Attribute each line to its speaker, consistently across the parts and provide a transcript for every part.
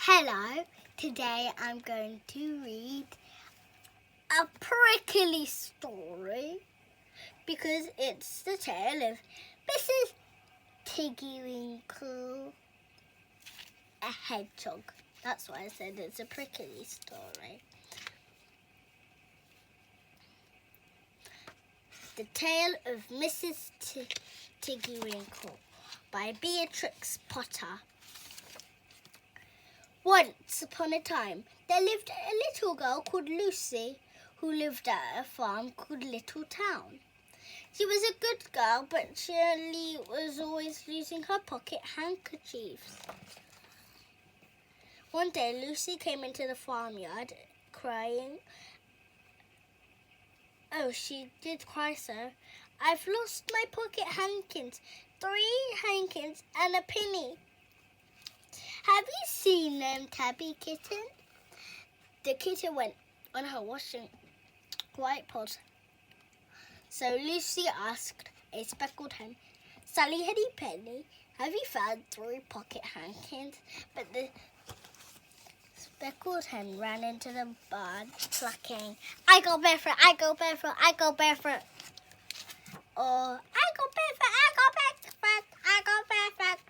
Speaker 1: Hello, today I'm going to read a prickly story because it's the tale of Mrs Tiggy-Winkle, a hedgehog. That's why I said it's a prickly story. The Tale of Mrs Tiggy-Winkle by Beatrix Potter. Once upon a time, there lived a little girl called Lucy who lived at a farm called Little Town. She was a good girl, but she was always losing her pocket handkerchiefs. One day, Lucy came into the farmyard crying. Oh, she did cry so. I've lost my pocket handkins, 3 handkins and a penny. Have you seen them, Tabby Kitten? The kitten went on her washing white pot. So Lucy asked a speckled hen, Sally Henny Penny, have you found 3 pocket handkins? But the speckled hen ran into the barn clucking, I go barefoot, I go barefoot, I go barefoot. Or, I go barefoot, I go barefoot, I go barefoot.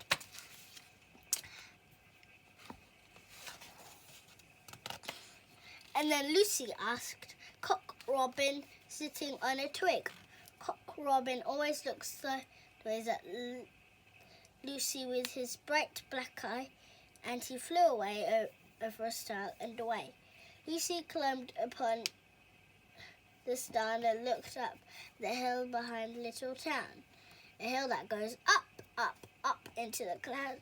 Speaker 1: And then Lucy asked Cock Robin sitting on a twig. Cock Robin always looks sideways at Lucy with his bright black eye, and he flew away over a stile and away. Lucy climbed upon the stile and looked up the hill behind Little Town, a hill that goes up, up, up into the clouds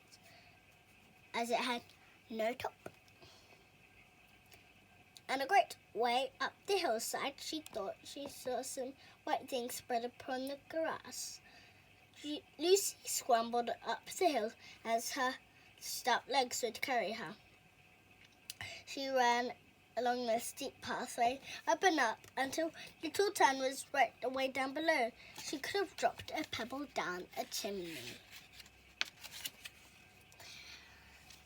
Speaker 1: as it had no top. And a great way up the hillside, she thought she saw some white things spread upon the grass. Lucy scrambled up the hill as her stout legs would carry her. She ran along the steep pathway, up and up, until Little Town was right away down below. She could have dropped a pebble down a chimney.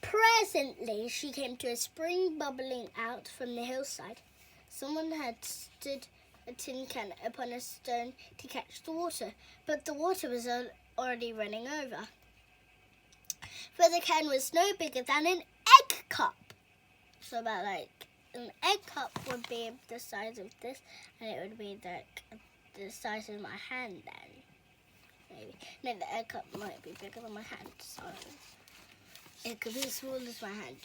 Speaker 1: Presently, she came to a spring bubbling out from the hillside. Someone had stood a tin can upon a stone to catch the water, but the water was already running over. For the can was no bigger than an egg cup. So about an egg cup would be the size of this, and it would be the size of my hand then. Maybe. No, the egg cup might be bigger than my hand, so it could be as small as my hand.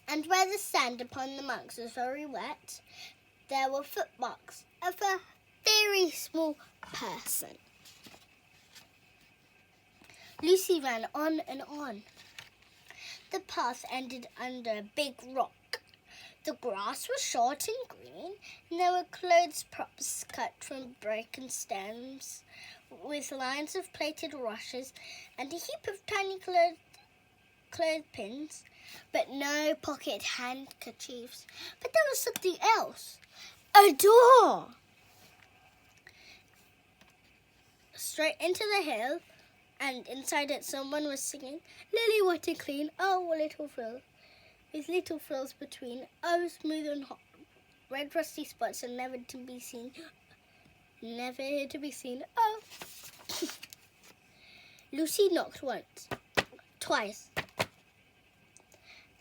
Speaker 1: And where the sand upon the marks was very wet, there were footmarks of a very small person. Lucy ran on and on. The path ended under a big rock. The grass was short and green, and there were clothes props cut from broken stems, with lines of plaited rushes and a heap of tiny clothespins, but no pocket handkerchiefs. But there was something else. A door! Straight into the hill, and inside it someone was singing, Lily white and clean, oh, little frill, with little frills between, oh, smooth and hot, red rusty spots and never to be seen. Never here to be seen. Oh. Lucy knocked once, twice,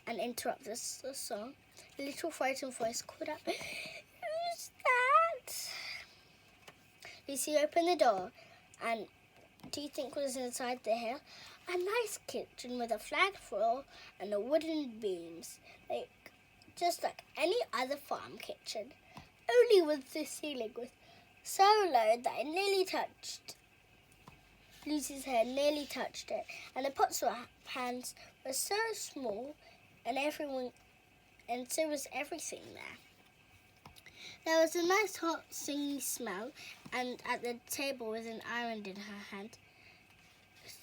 Speaker 1: and interrupted the song. A little frightened voice called out, Who's that? Lucy opened the door, and do you think was inside the hill? A nice kitchen with a flag floor and a wooden beams, just like any other farm kitchen, only with the ceiling was so low that it nearly touched Lucy's head, nearly touched it, and the pots or pans were so small, and so was everything there. There was a nice hot singy smell, and at the table with an iron in her hand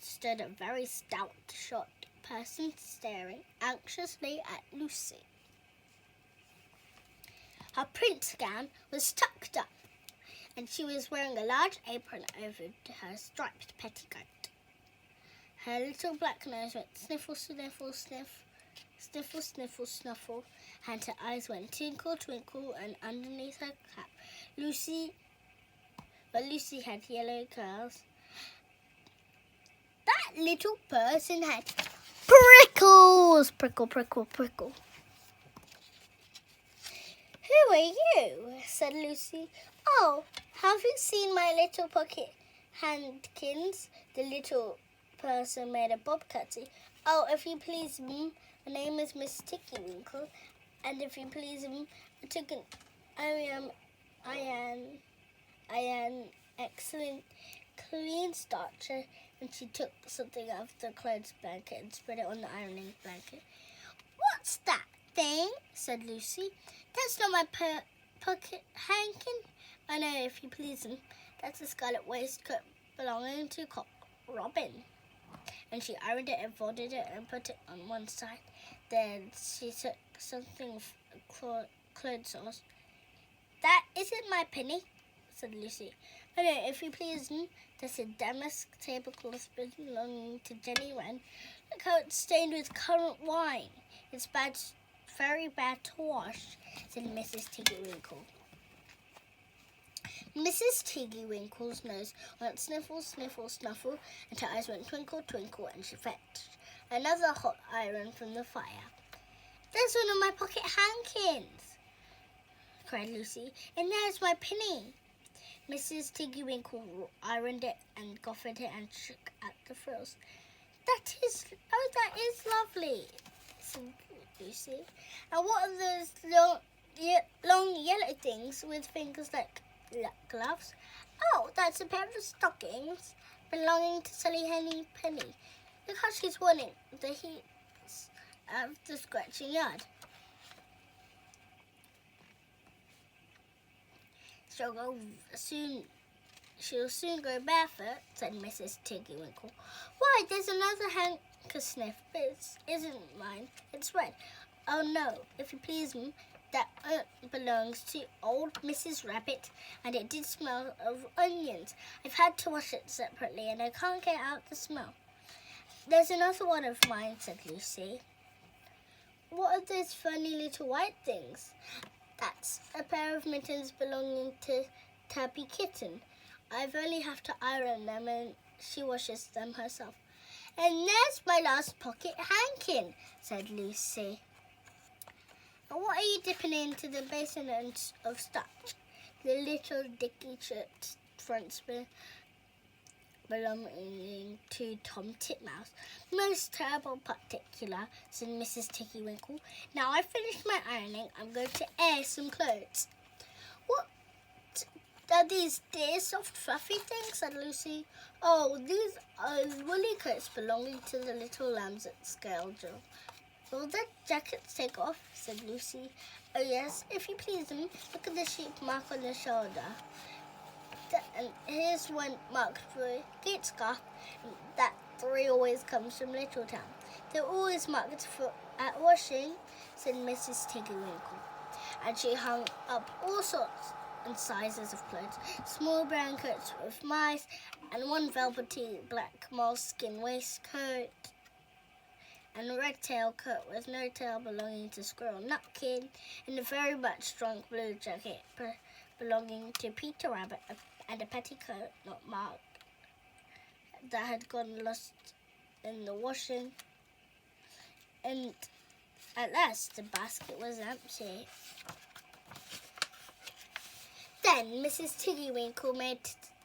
Speaker 1: stood a very stout, short person staring anxiously at Lucy. Her print gown was tucked up, and she was wearing a large apron over her striped petticoat. Her little black nose went sniffle, sniffle, sniff, sniffle, sniffle, snuffle, and her eyes went twinkle, twinkle, and underneath her cap, Lucy had yellow curls. That little person had prickles! Prickle, prickle, prickle. Who are you? Said Lucy. Oh, have you seen my little pocket handkins? The little person made a bob curtsy. Oh, if you please, my name is Miss Tiggy-Winkle, and if you please, I am excellent clean starcher. And she took something out of the clothes blanket and spread it on the ironing blanket. What's that thing? Said Lucy. That's not my pocket hankin. I know, if you please, that's a scarlet waistcoat belonging to Cock Robin. And she ironed it and folded it and put it on one side. Then she took something of clothes sauce. That isn't my penny, said Lucy. I know, if you please, that's a damask tablecloth belonging to Jenny Wren. Look how it's stained with currant wine. It's bad, very bad to wash, said Mrs. Tiggy-Winkle. Mrs. Tiggy-Winkle's nose went sniffle, sniffle, snuffle, and her eyes went twinkle, twinkle, and she fetched another hot iron from the fire. There's one of my pocket handkins, cried Lucy, and there's my penny. Mrs. Tiggy-Winkle ironed it and goffered it and shook at the frills. That is lovely, said Lucy. And what are those long yellow things with fingers like gloves? Oh, that's a pair of stockings belonging to Sally Henny Penny. Look how she's warning the heat of the scratching yard. She'll soon go barefoot, said Mrs. Tiggy-Winkle. Why, there's another handkerchief, but it isn't mine. It's red. Oh, no, if you please, that belongs to old Mrs. Rabbit, and it did smell of onions. I've had to wash it separately, and I can't get out the smell. There's another one of mine, said Lucy. What are those funny little white things? That's a pair of mittens belonging to Tabby Kitten. I've only have to iron them and she washes them herself. And there's my last pocket hankin, said Lucy. And what are you dipping into the basin of starch? The little dicky chipped fronts belonging to Tom Titmouse. Most terrible particular, said Mrs. Tiggy-Winkle. Now I've finished my ironing, I'm going to air some clothes. What are these dear soft fluffy things, said Lucy. Oh, these are woolly coats belonging to the little lambs at Scalgel. Will the jackets take off, said Lucy. Oh yes, if you please, look at the sheep mark on the shoulder. And here's one marked for gate scarf. That 3 always comes from Littletown. They're always marked for at washing, said Mrs. Tiggy-Winkle. And she hung up all sorts and sizes of clothes. Small brown coats with mice, and one velvety black moleskin waistcoat, and a red tail coat with no tail belonging to Squirrel Nutkin, and a very much shrunk blue jacket belonging to Peter Rabbit, and a petticoat not marked that had gone lost in the washing. And at last the basket was empty. Then Mrs. Tiggy-Winkle made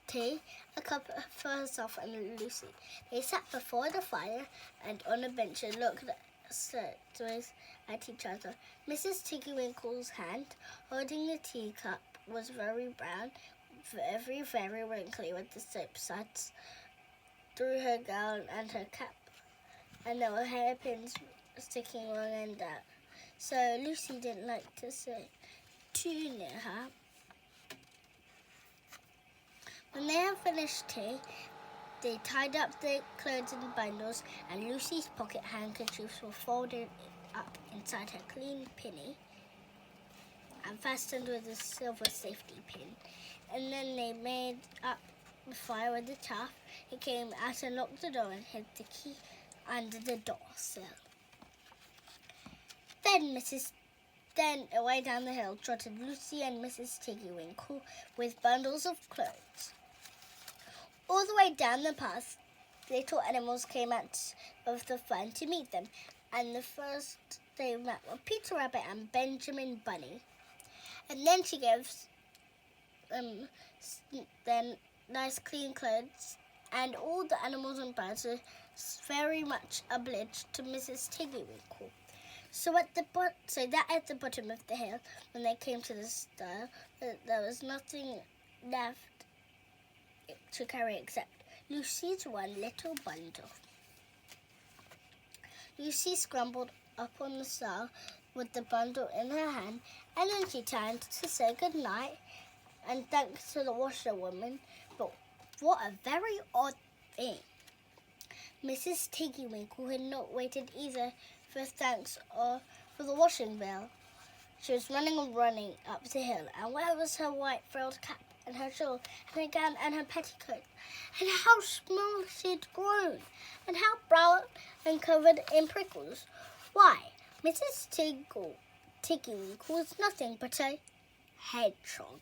Speaker 1: tea, a cup for herself and Lucy. They sat before the fire and on a bench and looked sideways at each other. Mrs. Tiggy-Winkle's hand, holding the teacup, was very brown, very wrinkly, with the soap suds through her gown and her cap, and there were hairpins sticking wrong end out. So Lucy didn't like to sit too near her. When they had finished tea, they tied up the clothes in bundles, and Lucy's pocket handkerchiefs were folded up inside her clean pinny and fastened with a silver safety pin. And then they made up the fire with the chaff, he came out and locked the door and hid the key under the door sill. Then away down the hill trotted Lucy and Mrs. Tiggy-Winkle with bundles of clothes. All the way down the path, little animals came out of the fun to meet them, and the first they met were Peter Rabbit and Benjamin Bunny. And then she gives them nice clean clothes, and all the animals and birds are very much obliged to Mrs. Tiggy-Winkle. So at the bottom of the hill, when they came to the stile, there was nothing left to carry except Lucy's one little bundle. Lucy scrambled up on the stile with the bundle in her hand, and then she turned to say good night and thanks to the washerwoman. But what a very odd thing! Mrs. Tiggy-Winkle had not waited either for thanks or for the washing bill. She was running up the hill, and where was her white frilled cap and her shawl and her gown and her petticoat? And how small she had grown, and how brown and covered in prickles! Why, Mrs. Tiggy-Winkle was nothing but a hedgehog.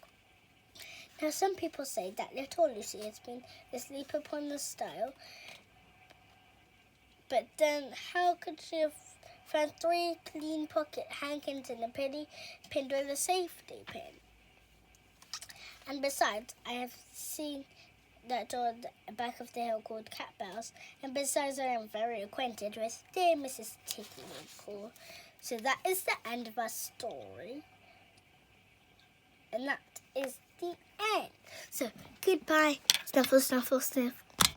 Speaker 1: Now some people say that little Lucy has been asleep upon the stile, but then how could she have found 3 clean pocket handkins and a penny pinned with a safety pin? And besides, I have seen that door at the back of the hill called Cat Bells, and besides I am very acquainted with dear Mrs. Tiggy-Winkle. So that is the end of our story. And that is the end. So goodbye, snuffle, snuffle, sniff.